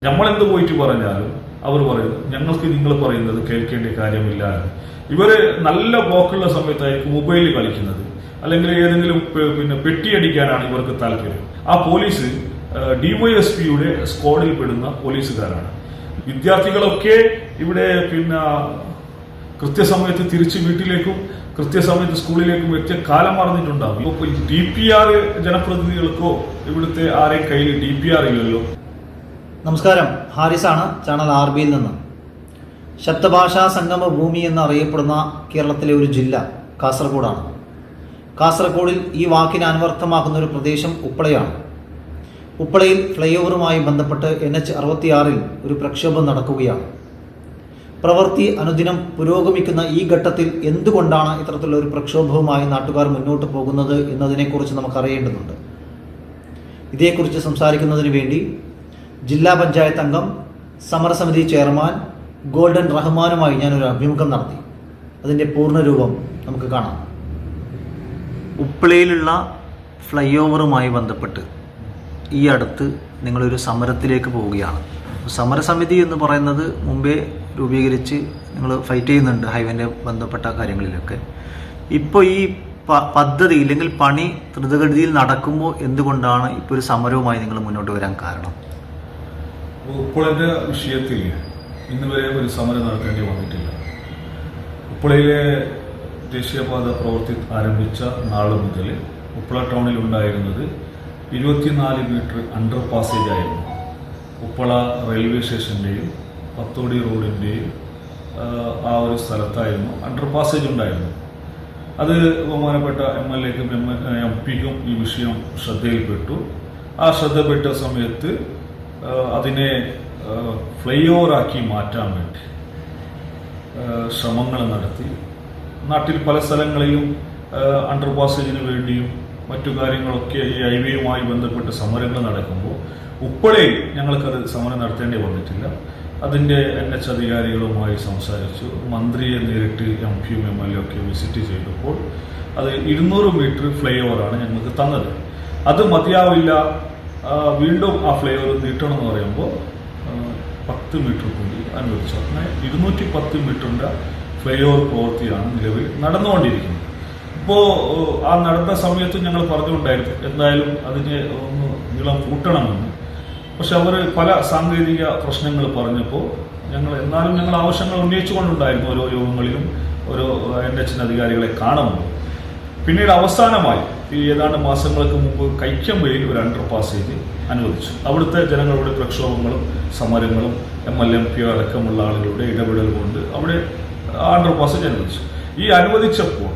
നമ്മളെന്ത് പോയിട്ട് പറഞ്ഞാലും അവർ പറയും ഞങ്ങൾക്ക് നിങ്ങൾ പറയുന്നത് കേൾക്കേണ്ട കാര്യമില്ല. ഇവര് നല്ല ബ്ലോക്കുള്ള സമയത്തായിരിക്കും മൊബൈലിൽ കളിക്കുന്നത്, അല്ലെങ്കിൽ ഏതെങ്കിലും പെട്ടിയടിക്കാനാണ് ഇവർക്ക് താല്പര്യം. ആ പോലീസ് ഡിവൈഎസ്പിയുടെ സ്ക്വാഡിൽ പെടുന്ന പോലീസുകാരാണ്. വിദ്യാർത്ഥികളൊക്കെ ഇവിടെ കൃത്യസമയത്ത് തിരിച്ച് വീട്ടിലേക്കും കൃത്യസമയത്ത് സ്കൂളിലേക്കും എത്തിയ കാലം മറന്നിട്ടുണ്ടാവും. ഇപ്പൊ DPR ജനപ്രതിനിധികൾക്കോ ഇവിടുത്തെ ആരെയും കയ്യിൽ DPR ഇല്ലല്ലോ. നമസ്കാരം, ഹാരിസാണ്, ചാനൽ RBയിൽ നിന്ന്. ശബ്ദഭാഷാ സംഗമ ഭൂമി എന്നറിയപ്പെടുന്ന കേരളത്തിലെ ഒരു ജില്ല കാസർഗോഡാണ്. കാസർഗോഡിൽ ഈ വാക്കിനെ അന്വർത്ഥമാക്കുന്ന ഒരു പ്രദേശം ഉപ്പളയാണ്. ഉപ്പളയിൽ ഫ്ലൈ ഓവറുമായി ബന്ധപ്പെട്ട് NH66 ഒരു പ്രക്ഷോഭം നടക്കുകയാണ്. പ്രവൃത്തി അനുദിനം പുരോഗമിക്കുന്ന ഈ ഘട്ടത്തിൽ എന്തുകൊണ്ടാണ് ഇത്തരത്തിലുള്ള ഒരു പ്രക്ഷോഭവുമായി നാട്ടുകാർ മുന്നോട്ട് പോകുന്നത് എന്നതിനെക്കുറിച്ച് നമുക്കറിയേണ്ടതുണ്ട്. ഇതേക്കുറിച്ച് സംസാരിക്കുന്നതിന് വേണ്ടി ജില്ലാ പഞ്ചായത്ത് അംഗം, സമരസമിതി ചെയർമാൻ ഗോൾഡൻ റഹ്മാനുമായി ഞാനൊരു അഭിമുഖം നടത്തി. അതിൻ്റെ പൂർണ്ണരൂപം നമുക്ക് കാണാം. ഉപ്പളയിലുള്ള ഫ്ലൈ ഓവറുമായി ബന്ധപ്പെട്ട് ഈ അടുത്ത് നിങ്ങളൊരു സമരത്തിലേക്ക് പോവുകയാണ്. സമരസമിതി എന്ന് പറയുന്നത് മുമ്പേ രൂപീകരിച്ച് നിങ്ങൾ ഫൈറ്റ് ചെയ്യുന്നുണ്ട് ഹൈവേൻ്റെ ബന്ധപ്പെട്ട കാര്യങ്ങളിലൊക്കെ. ഇപ്പോൾ ഈ പദ്ധതി ഇല്ലെങ്കിൽ പണി ദ്രുതഗതിയിൽ നടക്കുമ്പോൾ എന്തുകൊണ്ടാണ് ഇപ്പോൾ ഒരു സമരവുമായി നിങ്ങൾ മുന്നോട്ട് വരാൻ കാരണം? ഉപ്പളന്റെ വിഷയത്തിൽ ഇന്ന് വരെ ഒരു സമരം നടത്തേണ്ടി വന്നിട്ടില്ല. ഉപ്പളയിലെ ദേശീയപാത പ്രവൃത്തി ആരംഭിച്ച നാൾ മുതൽ ഉപ്പള ടൗണിൽ ഉണ്ടായിരുന്നത് 24 മീറ്റർ അണ്ടർ പാസേജ് ആയിരുന്നു. ഉപ്പള റെയിൽവേ സ്റ്റേഷൻ്റെയും പത്തോടി റോഡിൻ്റെയും ആ ഒരു സ്ഥലത്തായിരുന്നു അണ്ടർ പാസേജ് ഉണ്ടായിരുന്നു. അത് ബഹുമാനപ്പെട്ട MLAക്കും MP ക്കും ഈ വിഷയം ശ്രദ്ധയിൽപ്പെട്ടു. ആ ശ്രദ്ധപ്പെട്ട സമയത്ത് അതിനെ ഫ്ലൈ ഓവറാക്കി മാറ്റാൻ വേണ്ടി ശ്രമങ്ങൾ നടത്തി. നാട്ടിൽ പല സ്ഥലങ്ങളിലും അണ്ടർ പാസേജിന് വേണ്ടിയും മറ്റു കാര്യങ്ങളൊക്കെ ഈ ഹൈവേയുമായി ബന്ധപ്പെട്ട് സമരങ്ങൾ നടക്കുമ്പോൾ ഉപ്പളയിൽ ഞങ്ങൾക്കത് സമരം നടത്തേണ്ടി വന്നിട്ടില്ല. അതിൻ്റെ NH അധികാരികളുമായി സംസാരിച്ചു. മന്ത്രിയെ നേരിട്ട് MP-യും MLA ഒക്കെ വിസിറ്റ് ചെയ്തപ്പോൾ അത് 200 മീറ്റർ ഫ്ലൈ ഓവറാണ് ഞങ്ങൾക്ക് തന്നത്. അത് മതിയാവില്ല, വീണ്ടും ആ ഫ്ലൈ ഓവർ നീട്ടണമെന്ന് പറയുമ്പോൾ 10 മീറ്റർ കൂടി അനുവദിച്ചു. അങ്ങനെ 210 മീറ്ററിൻ്റെ ഫ്ലൈ ഓവർ പ്രവൃത്തിയാണ് നിലവിൽ നടന്നുകൊണ്ടിരിക്കുന്നത്. ഇപ്പോൾ ആ നടന്ന സമയത്ത് ഞങ്ങൾ പറഞ്ഞുകൊണ്ടായിരുന്നു എന്തായാലും അതിനെ ഒന്ന് നീളം കൂട്ടണമെന്ന്. പക്ഷെ അവർ പല സാങ്കേതിക പ്രശ്നങ്ങൾ പറഞ്ഞപ്പോൾ ഞങ്ങൾ ആവശ്യങ്ങൾ ഉന്നയിച്ചുകൊണ്ടുണ്ടായിരുന്നു ഓരോ യോഗങ്ങളിലും ഓരോ NH അധികാരികളെ കാണുമ്പോൾ. പിന്നീട് അവസാനമായി ഈ ഏതാണ്ട് മാസങ്ങൾക്ക് മുമ്പ് കൈക്കമ്പയിൽ ഒരു അണ്ടർ പാസേജ് അനുവദിച്ചു. അവിടുത്തെ ജനങ്ങളുടെ പ്രക്ഷോഭങ്ങളും സമരങ്ങളും MLA MP അടക്കമുള്ള ആളുകളുടെ ഇടപെടൽ കൊണ്ട് അവിടെ അണ്ടർ പാസേജ് അനുവദിച്ചു. ഈ അനുവദിച്ചപ്പോൾ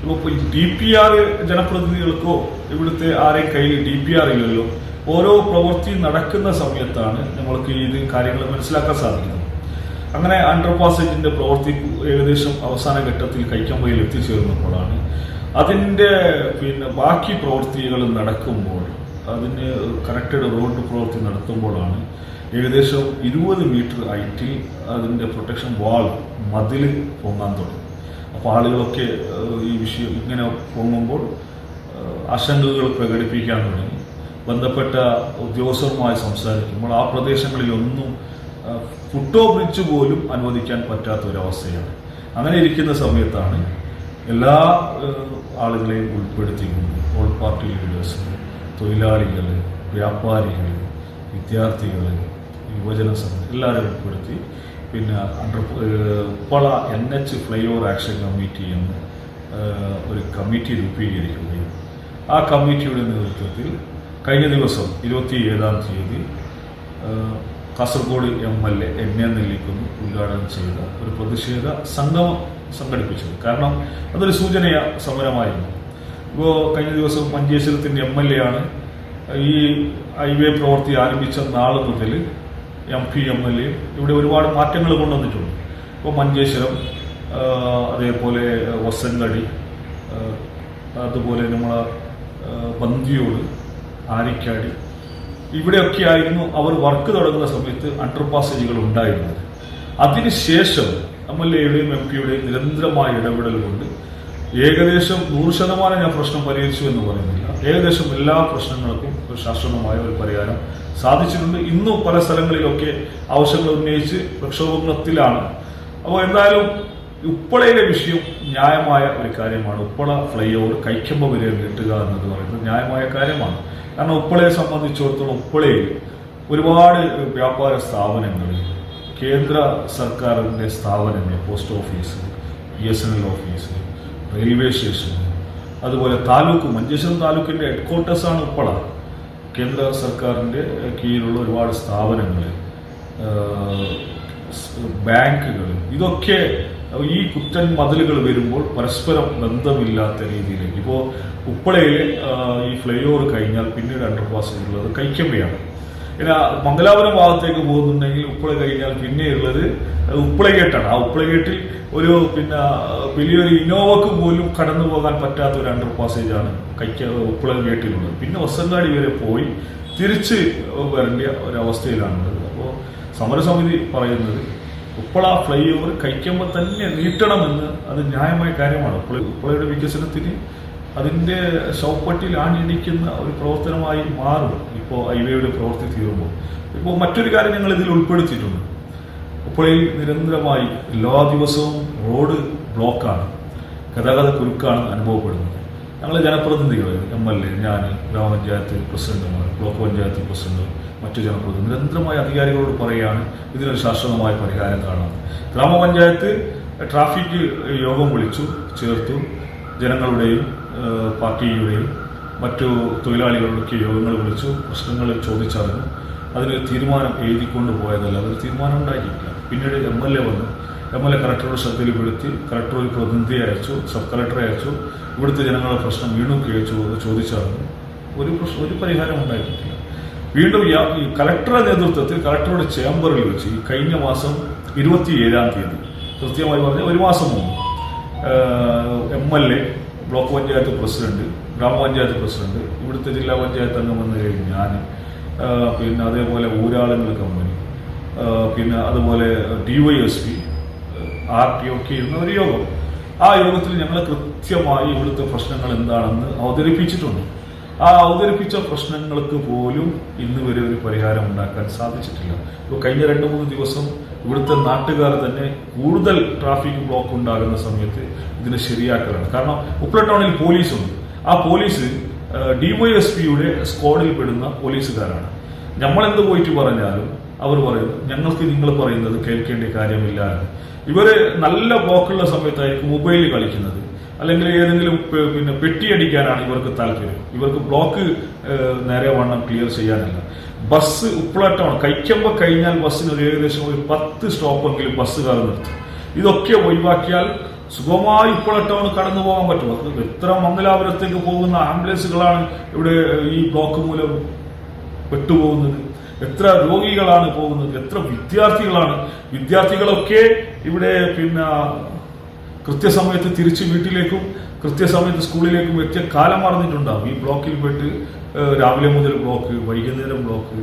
ഇപ്പോൾ DPR ജനപ്രതിനിധികൾക്കോ ഇവിടുത്തെ ആരെയും കയ്യിൽ DPR ഇല്ലല്ലോ. ഓരോ പ്രവൃത്തി നടക്കുന്ന സമയത്താണ് നമ്മൾക്ക് ഇത് കാര്യങ്ങൾ മനസ്സിലാക്കാൻ സാധിക്കുന്നത്. അങ്ങനെ അണ്ടർ പാസേജിന്റെ പ്രവൃത്തി ഏകദേശം അവസാന ഘട്ടത്തിൽ കൈക്കമ്പയിൽ എത്തിച്ചേർന്നപ്പോഴാണ് അതിൻ്റെ ബാക്കി പ്രവൃത്തികൾ നടക്കുമ്പോൾ അതിന് കണക്റ്റഡ് റോഡ് പ്രവൃത്തി നടത്തുമ്പോഴാണ് ഏകദേശം 20 മീറ്റർ ഹൈറ്റിൽ അതിൻ്റെ പ്രൊട്ടക്ഷൻ വാൾ മതിൽ പൊങ്ങാൻ തുടങ്ങി. അപ്പോൾ ആളുകളൊക്കെ ഈ വിഷയം ഇങ്ങനെ പൊങ്ങുമ്പോൾ ആശങ്കകൾ പ്രകടിപ്പിക്കാൻ തുടങ്ങി. ബന്ധപ്പെട്ട ഉദ്യോഗസ്ഥരുമായി സംസാരിക്കുമ്പോൾ ആ പ്രദേശങ്ങളിലൊന്നും ഫുട്ഓവർ ബ്രിഡ്ജ് പോലും അനുവദിക്കാൻ പറ്റാത്ത ഒരവസ്ഥയാണ്. അങ്ങനെ ഇരിക്കുന്ന സമയത്താണ് എല്ലാ ആളുകളെയും ഉൾപ്പെടുത്തിക്കൊണ്ട് ഓൾ പാർട്ടി ലീഡേഴ്സ്, തൊഴിലാളികൾ, വ്യാപാരികൾ, വിദ്യാർത്ഥികൾ, യുവജന സംഘം എല്ലാവരും ഉൾപ്പെടുത്തി Uppala NH fly over action committee എന്ന് ഒരു കമ്മിറ്റി രൂപീകരിക്കുകയും ആ കമ്മിറ്റിയുടെ നേതൃത്വത്തിൽ കഴിഞ്ഞ ദിവസം 27-ാം തീയതി കാസർഗോഡ് MLA എന്നെ നെല്ലിക്കുന്ന് ഉദ്ഘാടനം ചെയ്ത ഒരു പ്രതിഷേധ സംഗമം സംഘടിപ്പിച്ചത്. കാരണം അതൊരു സൂചനീയ സമരമായിരുന്നു. ഇപ്പോൾ കഴിഞ്ഞ ദിവസം മഞ്ചേശ്വരത്തിൻ്റെ MLA ആണ് ഈ ഹൈവേ പ്രവൃത്തി ആരംഭിച്ച നാൾ മുതൽ MP MLA ഇവിടെ ഒരുപാട് മാറ്റങ്ങൾ കൊണ്ടുവന്നിട്ടുണ്ട്. ഇപ്പോൾ മഞ്ചേശ്വരം, അതേപോലെ വസങ്കടി, അതുപോലെ നമ്മളെ ബന്ദിയോട്, ആരിക്കാടി ഇവിടെയൊക്കെ ആയിരുന്നു അവർ വർക്ക് തുടങ്ങുന്ന സമയത്ത് അണ്ടർ പാസേജുകൾ ഉണ്ടായിരുന്നത്. അതിനുശേഷം MLAയുടെയും MP-യുടെയും നിരന്തരമായ ഇടപെടൽ കൊണ്ട് ഏകദേശം 100% ഞാൻ പ്രശ്നം പരിഹരിച്ചു എന്ന് പറയുന്നില്ല, ഏകദേശം എല്ലാ പ്രശ്നങ്ങൾക്കും ശാശ്വതമായ ഒരു പരിഹാരം സാധിച്ചിട്ടുണ്ട്. ഇന്നും പല സ്ഥലങ്ങളിലൊക്കെ ആവശ്യങ്ങൾ ഉന്നയിച്ച് പ്രക്ഷോഭത്തിലാണ്. അപ്പോൾ എന്തായാലും ഉപ്പളയിലെ വിഷയം ന്യായമായ ഒരു കാര്യമാണ്. ഉപ്പള ഫ്ലൈ ഓവർ കൈക്കമ്പ വരെ നീട്ടുക എന്നത് പറയുന്നത് ന്യായമായ കാര്യമാണ്. കാരണം ഉപ്പളയെ സംബന്ധിച്ചിടത്തോളം ഉപ്പളയിൽ ഒരുപാട് വ്യാപാര സ്ഥാപനങ്ങൾ, കേന്ദ്ര സർക്കാരിൻ്റെ സ്ഥാപനങ്ങൾ, post office, BSNL office, railway station, അതുപോലെ താലൂക്ക്, മഞ്ചേശ്വരം താലൂക്കിൻ്റെ ഹെഡ്ക്വാർട്ടേഴ്സാണ് ഉപ്പള. കേന്ദ്ര സർക്കാരിൻ്റെ കീഴിലുള്ള ഒരുപാട് സ്ഥാപനങ്ങൾ, ബാങ്കുകൾ, ഇതൊക്കെ ഈ കുറ്റൻ മതിലുകൾ വരുമ്പോൾ പരസ്പരം ബന്ധമില്ലാത്ത രീതിയിലേക്ക്. ഇപ്പോൾ ഉപ്പളയിൽ ഈ ഫ്ലൈ ഓവർ കഴിഞ്ഞാൽ പിന്നീട് അണ്ടർപാസ് ഉള്ളത് കൈക്കമ്പയാണ്. പിന്നെ മംഗലാപുരം ഭാഗത്തേക്ക് പോകുന്നുണ്ടെങ്കിൽ ഉപ്പള കഴിഞ്ഞാൽ പിന്നെയുള്ളത് ഉപ്പളഗേട്ടാണ്. ആ ഉപ്പളഗേട്ടിൽ ഒരു വലിയൊരു ഇന്നോവക്ക് പോലും കടന്നു പോകാൻ പറ്റാത്ത ഒരു അണ്ടർ പാസേജാണ് ഉപ്പള ഗേട്ടിലുള്ളത്. പിന്നെ വസങ്കാടി വരെ പോയി തിരിച്ച് വരേണ്ട ഒരവസ്ഥയിലാണുള്ളത്. അപ്പോൾ സമരസമിതി പറയുന്നത് ഉപ്പള ഫ്ലൈ ഓവർ കൈക്കമ്പ തന്നെ നീട്ടണമെന്ന്, അത് ന്യായമായ കാര്യമാണ്. ഉപ്പളയുടെ വികസനത്തിന് അതിൻ്റെ ശവപ്പട്ടിയിൽ ആണിടിക്കുന്ന ഒരു പ്രവർത്തനമായി മാറും ഇപ്പോൾ ഹൈവേയുടെ പ്രവൃത്തി തീരുമ്പോൾ. ഇപ്പോൾ മറ്റൊരു കാര്യം ഞങ്ങൾ ഇതിൽ ഉൾപ്പെടുത്തിയിട്ടുണ്ട്. ഉപ്പളയിൽ നിരന്തരമായി എല്ലാ ദിവസവും റോഡ് ബ്ലോക്കാണ്, ഗതാഗത കുരുക്കാണ് അനുഭവപ്പെടുന്നത്. ഞങ്ങൾ ജനപ്രതിനിധികൾ, MLA, ഞാൻ, ഗ്രാമപഞ്ചായത്ത് പ്രസിഡന്റുമാർ, ബ്ലോക്ക് പഞ്ചായത്ത് പ്രസിഡന്റ്, മറ്റു ജനപ്രതിനിധി നിരന്തരമായ അധികാരികളോട് പറയുകയാണ് ഇതിനൊരു ശാശ്വതമായ പരിഹാരം കാണാം. ഗ്രാമപഞ്ചായത്ത് ട്രാഫിക് യോഗം വിളിച്ചു ചേർത്തു. ജനങ്ങളുടെയും പാർട്ടിയുടെയും മറ്റു തൊഴിലാളികളുടെയൊക്കെ യോഗങ്ങൾ വിളിച്ചു, പ്രശ്നങ്ങൾ ചോദിച്ചറിഞ്ഞു. അതിന് തീരുമാനം എഴുതിക്കൊണ്ട് പോയതല്ല, അതൊരു തീരുമാനം ഉണ്ടാക്കിയിട്ടില്ല. പിന്നീട് MLA വന്നു. MLA കളക്ടറുടെ ശ്രദ്ധയിൽപ്പെടുത്തി. കളക്ടർ ഒരു പ്രതിനിധിയെ അയച്ചു, സബ് കളക്ടറെ അയച്ചു. ഇവിടുത്തെ ജനങ്ങളുടെ പ്രശ്നം വീണ്ടും ചോദിച്ചറിഞ്ഞു. ഒരു പരിഹാരം ഉണ്ടായിട്ടില്ല. വീണ്ടും ഈ കളക്ടറുടെ നേതൃത്വത്തിൽ കളക്ടറുടെ ചേംബറിൽ വെച്ച് ഈ കഴിഞ്ഞ മാസം 27-ാം തീയതി, കൃത്യമായി പറഞ്ഞാൽ ഒരു മാസം മുമ്പ്, MLA, ബ്ലോക്ക് പഞ്ചായത്ത് പ്രസിഡന്റ്, ഗ്രാമപഞ്ചായത്ത് പ്രസിഡന്റ്, ഇവിടുത്തെ ജില്ലാ പഞ്ചായത്ത് അംഗം എന്ന നിലയിൽ ഞാൻ, പിന്നെ അതേപോലെ ഊരാളുകൾ കമ്പനി, പിന്നെ അതുപോലെ DYSP, RTO ഒക്കെ ഇരുന്ന ഒരു യോഗം. ആ യോഗത്തിൽ ഞങ്ങൾ കൃത്യമായി ഇവിടുത്തെ പ്രശ്നങ്ങൾ എന്താണെന്ന് അവതരിപ്പിച്ചിട്ടുണ്ട്. ആ അവതരിപ്പിച്ച പ്രശ്നങ്ങൾക്ക് പോലും ഇന്ന് വരെ ഒരു പരിഹാരം ഉണ്ടാക്കാൻ സാധിച്ചിട്ടില്ല. ഇപ്പോൾ കഴിഞ്ഞ 2-3 ദിവസം ഇവിടുത്തെ നാട്ടുകാർ തന്നെ കൂടുതൽ ട്രാഫിക് ബ്ലോക്ക് ഉണ്ടാകുന്ന സമയത്ത് ഇതിനെ ശരിയാക്കലാണ്. കാരണം ഉപ്പള ടൗണിൽ പോലീസുണ്ട്. ആ പോലീസ് DYSPയുടെ സ്ക്വാഡിൽ പെടുന്ന പോലീസുകാരാണ്. നമ്മളെന്ത് പോയിട്ട് പറഞ്ഞാലും അവർ പറയുന്നു ഞങ്ങൾക്ക് നിങ്ങൾ പറയുന്നത് കേൾക്കേണ്ട കാര്യമില്ല എന്ന്. ഇവര് നല്ല ബ്ലോക്കുള്ള സമയത്തായിരിക്കും മൊബൈലിൽ കളിക്കുന്നത്, അല്ലെങ്കിൽ ഏതെങ്കിലും പെട്ടിയടിക്കാനാണ് ഇവർക്ക് താല്പര്യം. ഇവർക്ക് ബ്ലോക്ക് നേരെ വണ്ണം ക്ലിയർ ചെയ്യാനല്ല. ബസ് ഉപ്പള ടൗൺ കൈക്കമ്പ കഴിഞ്ഞാൽ ബസ്സിന് ഒരു ഏകദേശം ഒരു 10 സ്റ്റോപ്പെങ്കിലും ബസ്സുകാർ നിർത്തും. ഇതൊക്കെ ഒഴിവാക്കിയാൽ സുഗമമായി ഉപ്പള ടൗൺ കടന്നു പോകാൻ പറ്റും. എത്ര മംഗലാപുരത്തേക്ക് പോകുന്ന ആംബുലൻസുകളാണ് ഇവിടെ ഈ ബ്ലോക്ക് മൂലം പെട്ടുപോകുന്നത്? എത്ര രോഗികളാണ് പോകുന്നത്? എത്ര വിദ്യാർത്ഥികളൊക്കെ ഇവിടെ കൃത്യസമയത്ത് തിരിച്ച് വീട്ടിലേക്കും കൃത്യസമയത്ത് സ്കൂളിലേക്കും എത്തിയ കാലം മറന്നിട്ടുണ്ടാവും. ഈ ബ്ലോക്കിൽ പോയിട്ട് രാവിലെ മുതൽ ബ്ലോക്ക്, വൈകുന്നേരം ബ്ലോക്ക്.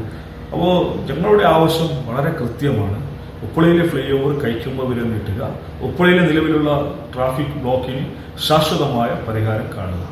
അപ്പോൾ ഞങ്ങളുടെ ആവശ്യം വളരെ കൃത്യമാണ്. ഉപ്പളയിലെ ഫ്ലൈ ഓവർ കൈക്കമ്പ വരെ നീട്ടുക, ഉപ്പളയിലെ നിലവിലുള്ള ട്രാഫിക് ബ്ലോക്കിന് ശാശ്വതമായ പരിഹാരം കാണുക.